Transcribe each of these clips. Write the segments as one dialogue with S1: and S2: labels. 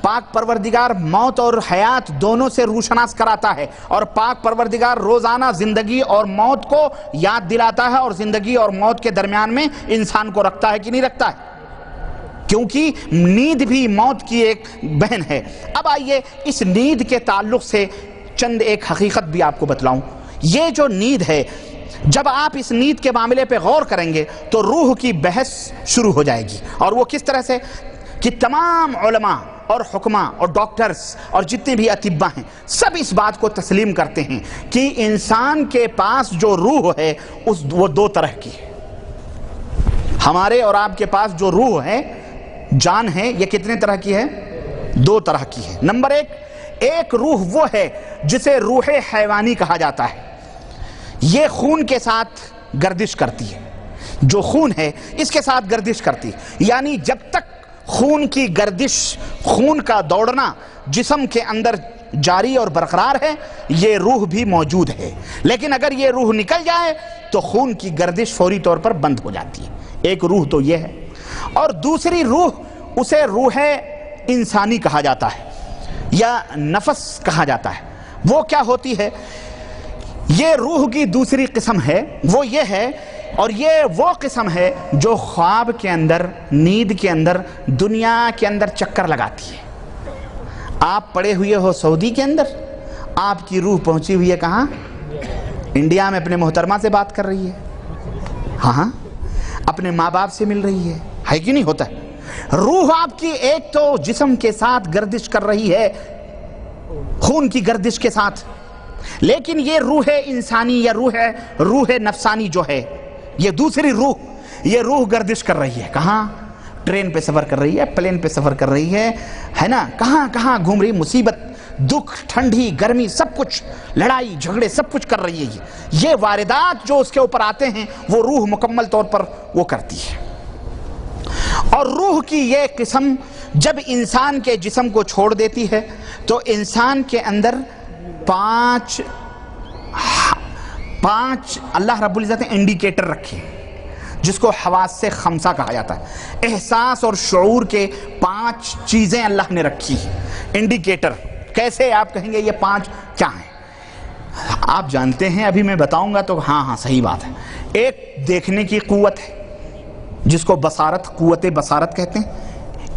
S1: پاک پروردگار موت اور حیات دونوں سے روشناس کراتا ہے، اور پاک پروردگار روزانہ زندگی اور موت کو یاد دلاتا ہے، اور زندگی اور موت کے درمیان میں انسان کو رکھتا ہے کہ نہیں رکھتا ہے، کیونکہ نیند بھی موت کی ایک بہن ہے۔ اب آئیے اس نیند کے تعلق سے چند ایک حقیقت بھی آپ کو بتلاؤں۔ یہ جو نیند ہے، جب آپ اس نیند کے معاملے پہ غور کریں گے تو روح کی بحث شروع ہو جائے گی، اور وہ کس طرح سے کہ تمام علماء اور حکماء اور ڈاکٹرز اور جتنے بھی اطباء ہیں سب اس بات کو تسلیم کرتے ہیں کہ انسان کے پاس جو روح ہے وہ دو طرح کی ہے۔ ہمارے اور آپ کے پاس جو روح ہے، جان ہے، یہ کتنے طرح کی ہے؟ دو طرح کی ہے۔ نمبر ایک روح وہ ہے جسے روح حیوانی کہا جاتا ہے، یہ خون کے ساتھ گردش کرتی ہے، جو خون ہے اس کے ساتھ گردش کرتی ہے، یعنی جب تک خون کی گردش، خون کا دوڑنا جسم کے اندر جاری اور برقرار ہے، یہ روح بھی موجود ہے، لیکن اگر یہ روح نکل جائے تو خون کی گردش فوری طور پر بند ہو جاتی ہے۔ ایک روح تو یہ ہے، اور دوسری روح اسے روح انسانی کہا جاتا ہے یا نفس کہا جاتا ہے۔ وہ کیا ہوتی ہے؟ یہ روح کی دوسری قسم ہے، وہ یہ ہے، اور یہ وہ قسم ہے جو خواب کے اندر، نیند کے اندر، دنیا کے اندر چکر لگاتی ہے۔ آپ پڑے ہوئے ہو سعودی کے اندر، آپ کی روح پہنچی ہوئی ہے کہاں؟ انڈیا میں اپنے محترمہ سے بات کر رہی ہے، ہاں اپنے ماں باپ سے مل رہی ہے کہ نہیں ہوتا ہے؟ روح آپ کی ایک تو جسم کے ساتھ گردش کر رہی ہے، خون کی گردش کے ساتھ، لیکن یہ روح انسانی یا روح نفسانی جو ہے، یہ دوسری روح، یہ روح گردش کر رہی ہے کہاں؟ ٹرین پہ سفر کر رہی ہے، پلین پہ سفر کر رہی ہے نا، کہاں گھوم رہی، مصیبت، دکھ، ٹھنڈی، گرمی، سب کچھ، لڑائی جھگڑے، سب کچھ کر رہی ہے۔ یہ واردات جو اس کے اوپر آتے ہیں وہ روح مکمل طور پر وہ کرتی ہے۔ اور روح کی یہ قسم جب انسان کے جسم کو چھوڑ دیتی ہے تو انسان کے اندر پانچ اللہ رب العزت نے انڈیکیٹر رکھے، جس کو حواس سے خمسہ کہا جاتا ہے۔ احساس اور شعور کے 5 چیزیں اللہ نے رکھی، انڈیکیٹر۔ کیسے آپ کہیں گے یہ 5 کیا ہیں؟ آپ جانتے ہیں، ابھی میں بتاؤں گا تو ہاں صحیح بات ہے۔ ایک دیکھنے کی قوت ہے جس کو بصارت، قوت بصارت کہتے ہیں۔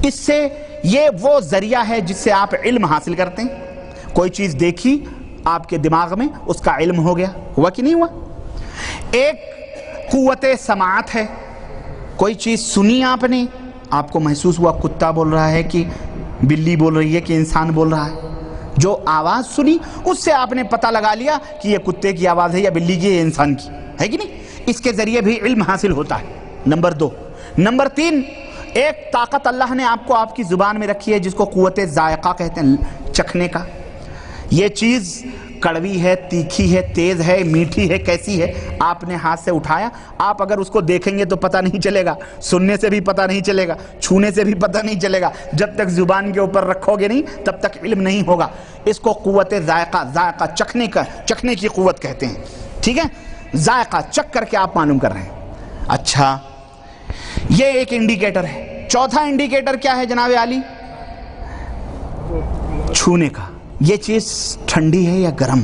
S1: اس سے یہ وہ ذریعہ ہے جس سے آپ علم حاصل کرتے ہیں۔ کوئی چیز دیکھی آپ کے دماغ میں، اس کا علم ہو گیا، ہوا کہ نہیں ہوا؟ ایک قوت سماعت ہے، کوئی چیز سنی آپ نے، آپ کو محسوس ہوا کتا بول رہا ہے کہ بلی بول رہی ہے کہ انسان بول رہا ہے، جو آواز سنی اس سے آپ نے پتہ لگا لیا کہ یہ کتے کی آواز ہے یا بلی کی یا انسان کی، ہے کہ نہیں؟ اس کے ذریعے بھی علم حاصل ہوتا ہے۔ نمبر 2۔ نمبر 3، ایک طاقت اللہ نے آپ کو آپ کی زبان میں رکھی ہے جس کو قوت ذائقہ کہتے ہیں، چکھنے کا۔ یہ چیز کڑوی ہے، تیکھی ہے، تیز ہے، میٹھی ہے، کیسی ہے؟ آپ نے ہاتھ سے اٹھایا، آپ اگر اس کو دیکھیں گے تو پتہ نہیں چلے گا، سننے سے بھی پتہ نہیں چلے گا، چھونے سے بھی پتہ نہیں چلے گا، جب تک زبان کے اوپر رکھو گے نہیں تب تک علم نہیں ہوگا۔ اس کو قوت ذائقہ چکھنے کی قوت کہتے ہیں، ٹھیک ہے؟ ذائقہ چکھ کر کے آپ معلوم کر رہے ہیں۔ اچھا، یہ ایک انڈیکیٹر ہے۔ چوتھا انڈیکیٹر کیا ہے جناب عالی؟ چھونے کا۔ یہ چیز ٹھنڈی ہے یا گرم،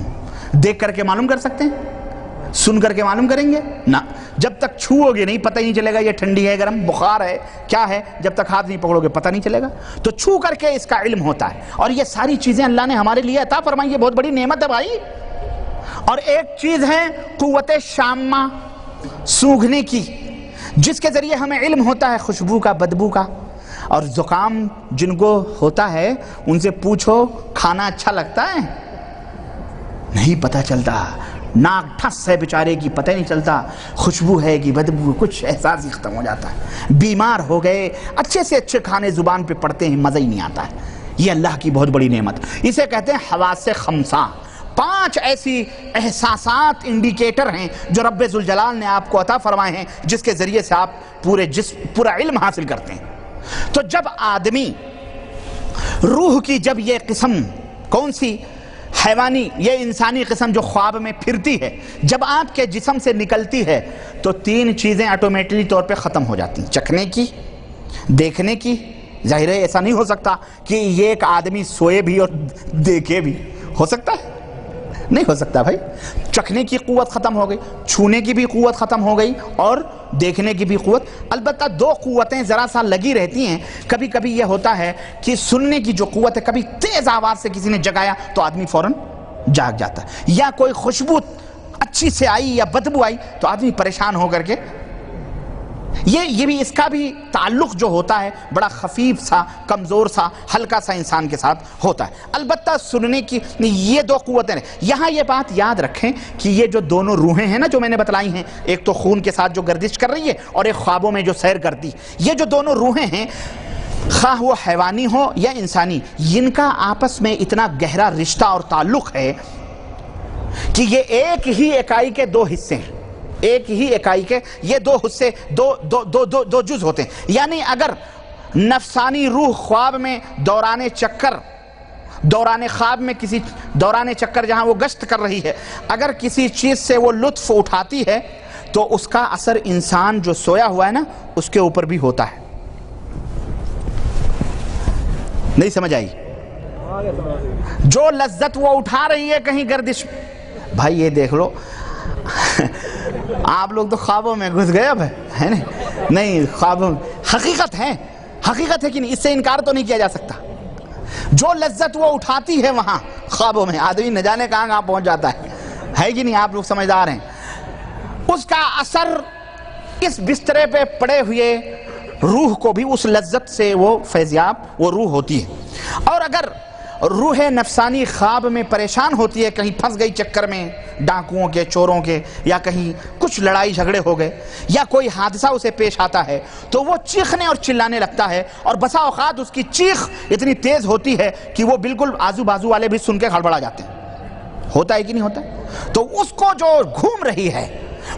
S1: دیکھ کر کے معلوم کر سکتے ہیں؟ سن کر کے معلوم کریں گے نا؟ جب تک چھوؤ گے نہیں پتہ نہیں چلے گا یہ ٹھنڈی ہے، گرم، بخار ہے، کیا ہے، جب تک ہاتھ نہیں پکڑو گے پتہ نہیں چلے گا۔ تو چھو کر کے اس کا علم ہوتا ہے، اور یہ ساری چیزیں اللہ نے ہمارے لیے عطا فرمائی، یہ بہت بڑی نعمت ہے بھائی۔ اور ایک چیز ہے قوت شامہ، سونگھنے کی، جس کے ذریعے ہمیں علم ہوتا ہے خوشبو کا، بدبو کا۔ اور زکام جن کو ہوتا ہے ان سے پوچھو کھانا اچھا لگتا ہے؟ نہیں پتہ چلتا، ناک ٹھس ہے بیچارے کی، پتہ نہیں چلتا خوشبو ہے کہ بدبو، کچھ احساس ہی ختم ہو جاتا ہے۔ بیمار ہو گئے، اچھے سے اچھے کھانے زبان پہ پڑتے ہیں، مزہ ہی نہیں آتا ہے۔ یہ اللہ کی بہت بڑی نعمت، اسے کہتے ہیں حواس خمسہ۔ 5 ایسی احساسات، انڈیکیٹر ہیں جو رب ذوالجلال نے آپ کو عطا فرمائے ہیں، جس کے ذریعے سے آپ پورا علم حاصل کرتے ہیں۔ تو جب آدمی روح کی جب یہ قسم، کون سی؟ حیوانی، یہ انسانی قسم جو خواب میں پھرتی ہے، جب آپ کے جسم سے نکلتی ہے تو 3 چیزیں آٹومیٹلی طور پہ ختم ہو جاتی ہیں، چکھنے کی، دیکھنے کی، ظاہر ہے ایسا نہیں ہو سکتا کہ یہ ایک آدمی سوئے بھی اور دیکھے بھی، ہو سکتا ہے؟ نہیں ہو سکتا بھائی۔ چکھنے کی قوت ختم ہو گئی، چھونے کی بھی قوت ختم ہو گئی اور دیکھنے کی بھی قوت۔ البتہ دو قوتیں ذرا سا لگی رہتی ہیں۔ کبھی کبھی یہ ہوتا ہے کہ سننے کی جو قوت ہے، کبھی تیز آواز سے کسی نے جگایا تو آدمی فوراً جاگ جاتا ہے، یا کوئی خوشبو اچھی سے آئی یا بدبو آئی تو آدمی پریشان ہو کر کے یہ بھی اس کا بھی تعلق جو ہوتا ہے بڑا خفیف سا، کمزور سا، ہلکا سا انسان کے ساتھ ہوتا ہے۔ البتہ سننے کی یہ دو قوتیں ہیں۔ یہاں یہ بات یاد رکھیں کہ یہ جو دونوں روحیں ہیں نا جو میں نے بتلائی ہیں، ایک تو خون کے ساتھ جو گردش کر رہی ہے اور ایک خوابوں میں جو سیر کرتی، یہ جو دونوں روحیں ہیں، خواہ وہ حیوانی ہو یا انسانی، ان کا آپس میں اتنا گہرا رشتہ اور تعلق ہے کہ یہ ایک ہی اکائی کے دو حصے ہیں، ایک ہی اکائی کے یہ دو حصے، دو جز ہوتے ہیں۔ یعنی اگر نفسانی روح خواب میں دوران خواب میں کسی دوران چکر جہاں وہ گشت کر رہی ہے، اگر کسی چیز سے وہ لطف اٹھاتی ہے تو اس کا اثر انسان جو سویا ہوا ہے نا اس کے اوپر بھی ہوتا ہے۔ نہیں سمجھ آئی؟ جو لذت وہ اٹھا رہی ہے کہیں گردش، بھائی یہ دیکھ لو، آپ لوگ تو خوابوں میں گھس گئے اب ہے نہیں، خوابوں حقیقت ہے کہ نہیں، اس سے انکار تو نہیں کیا جا سکتا۔ جو لذت وہ اٹھاتی ہے وہاں خوابوں میں، آدمی نہ جانے کہاں پہنچ جاتا ہے کہ نہیں، آپ لوگ سمجھدار ہیں، اس کا اثر اس بسترے پہ پڑے ہوئے روح کو بھی اس لذت سے وہ فیضیاب وہ روح ہوتی ہے۔ اور اگر روح نفسانی خواب میں پریشان ہوتی ہے، کہیں پھنس گئی چکر میں ڈاکوؤں کے، چوروں کے، یا کہیں کچھ لڑائی جھگڑے ہو گئے یا کوئی حادثہ اسے پیش آتا ہے تو وہ چیخنے اور چلانے لگتا ہے، اور بسا اوقات اس کی چیخ اتنی تیز ہوتی ہے کہ وہ بالکل آزو بازو والے بھی سن کے ہڑبڑا جاتے ہیں۔ ہوتا ہے کہ نہیں ہوتا؟ تو اس کو جو گھوم رہی ہے،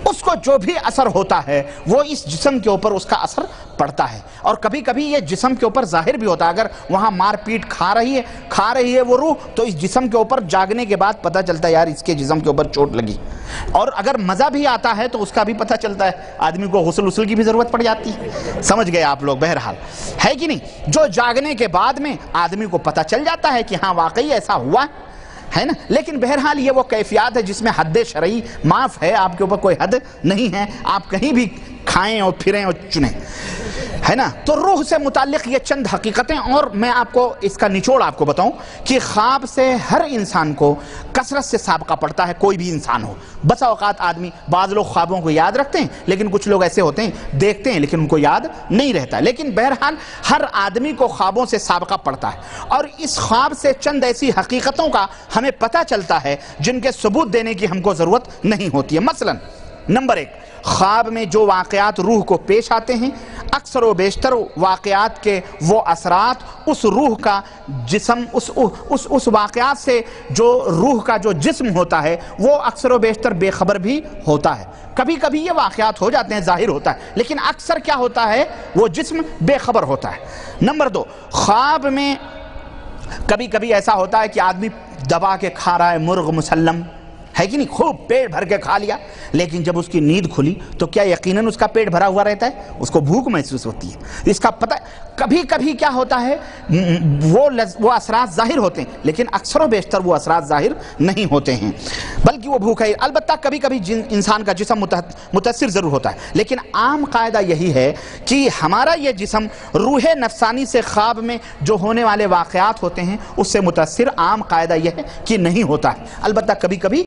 S1: اس کو جو بھی اثر ہوتا ہے وہ اس جسم کے اوپر اس کا اثر پڑتا ہے، اور کبھی کبھی یہ جسم کے اوپر ظاہر بھی ہوتا ہے۔ اگر وہاں مار پیٹ کھا رہی ہے وہ روح تو اس جسم کے اوپر جاگنے کے بعد پتہ چلتا ہے یار اس کے جسم کے اوپر چوٹ لگی، اور اگر مزہ بھی آتا ہے تو اس کا بھی پتہ چلتا ہے، آدمی کو غسل کی بھی ضرورت پڑ جاتی ہے۔ سمجھ گئے آپ لوگ؟ بہرحال ہے کہ نہیں، جو جاگنے کے بعد میں آدمی کو پتہ چل جاتا ہے کہ ہاں واقعی ایسا ہوا ہے نا، لیکن بہرحال یہ وہ کیفیات ہے جس میں حد شرعی معاف ہے، آپ کے اوپر کوئی حد نہیں ہے، آپ کہیں بھی کھائیں اور پھریں اور چنیں، ہے نا۔ تو روح سے متعلق یہ چند حقیقتیں، اور میں آپ کو اس کا نچوڑ آپ کو بتاؤں کہ خواب سے ہر انسان کو کثرت سے سابقہ پڑتا ہے، کوئی بھی انسان ہو۔ بسا اوقات آدمی، بعض لوگ خوابوں کو یاد رکھتے ہیں لیکن کچھ لوگ ایسے ہوتے ہیں دیکھتے ہیں لیکن ان کو یاد نہیں رہتا، لیکن بہرحال ہر آدمی کو خوابوں سے سابقہ پڑتا ہے، اور اس خواب سے چند ایسی حقیقتوں کا ہمیں پتہ چلتا ہے جن کے ثبوت دینے کی ہم کو ضرورت نہیں ہوتی ہے۔ مثلا نمبر 1، خواب میں جو واقعات روح کو پیش آتے ہیں، اکثر و بیشتر واقعات کے وہ اثرات اس روح کا جسم، اس واقعات سے جو روح کا جو جسم ہوتا ہے وہ اکثر و بیشتر بے خبر بھی ہوتا ہے۔ کبھی کبھی یہ واقعات ہو جاتے ہیں، ظاہر ہوتا ہے، لیکن اکثر کیا ہوتا ہے، وہ جسم بے خبر ہوتا ہے۔ نمبر 2، خواب میں کبھی کبھی ایسا ہوتا ہے کہ آدمی دبا کے کھا رہا ہے مرغ مسلم، ہے کہ نہیں، خوب پیٹ بھر کے کھا لیا، لیکن جب اس کی نیند کھلی تو کیا یقیناً اس کا پیٹ بھرا ہوا رہتا ہے؟ اس کو بھوک محسوس ہوتی ہے، اس کا پتہ۔ کبھی کبھی کیا ہوتا ہے، وہ اثرات ظاہر ہوتے ہیں لیکن اکثر و بیشتر وہ اثرات ظاہر نہیں ہوتے ہیں، بلکہ وہ بھوک ہے۔ البتہ کبھی کبھی انسان کا جسم متاثر ضرور ہوتا ہے، لیکن عام قاعدہ یہی ہے کہ ہمارا یہ جسم روح نفسانی سے خواب میں جو ہونے والے واقعات ہوتے ہیں اس سے متاثر عام قاعدہ یہ ہے کہ نہیں ہوتا ہے۔ البتہ کبھی کبھی